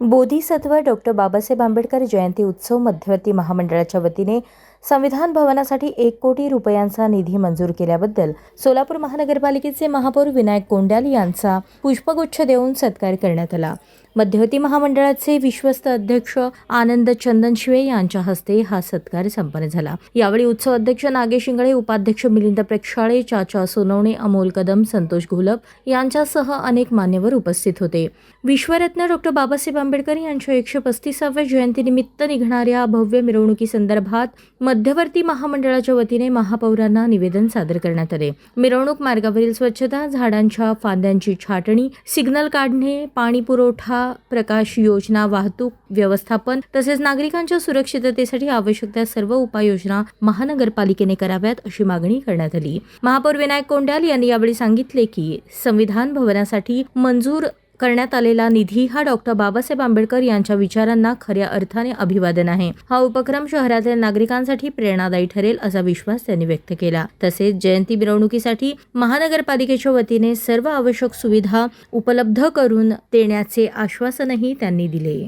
Bodhisattva doctor Babasaheb Ambedkar जयंती उत्सव मध्यवर्ती महामंडळाच्या वतीने संविधान भवनासाठी 1 कोटी रुपयांचा निधी मंजूर केल्याबद्दल सोलापूर महानगरपालिकेचे महापौर विनायक कोंड्याल यांचा पुष्पगुच्छ देऊन सत्कार करण्यात आला। मध्यवर्ती महामंडळाचे विश्वस्त अध्यक्ष आनंद चंदनशिवे यांच्या हस्ते हा सत्कार संपन्न झाला। यावेळी उत्सव अध्यक्ष नागेश इंगळे, उपाध्यक्ष मिलिंद प्रेक्षाळे, चाचा सोनवणे, अमोल कदम, संतोष घोलप यांच्यासह अनेक मान्यवर उपस्थित होते। विश्वरत्न डॉक्टर बाबासाहेब आंबेडकर यांच्या 135व्या जयंतीनिमित्त निघणाऱ्या भव्य मिरवणुकीसंदर्भात मध्यवर्ती महामंडळाच्या वतीने महापौरांना निवेदन सादर करण्यात आले। मिरवणूक मार्गावरील स्वच्छता, झाडांच्या फांद्यांची छाटणी, सिग्नल काढणे, पाणी पुरवठा, प्रकाश योजना, वाहतूक व्यवस्थापन तसेच नागरिकांच्या सुरक्षिततेसाठी आवश्यक त्या सर्व उपाययोजना महानगरपालिकेने कराव्यात अशी मागणी करण्यात आली। महापौर विनायक कोंड्याल यांनी यावेळी सांगितले की संविधान भवनासाठी मंजूर करण्यात आलेला निधी हा डॉक्टर बाबासाहेब आंबेडकर यांच्या विचारांना खऱ्या अर्थाने अभिवादन आहे। हा उपक्रम शहरातील नागरिकांसाठी प्रेरणादायी ठरेल असा विश्वास त्यांनी व्यक्त केला। तसेच जयंती मिरवणुकीसाठी महानगरपालिकेच्या वतीने सर्व आवश्यक सुविधा उपलब्ध करून देण्याचे आश्वासनही त्यांनी दिले।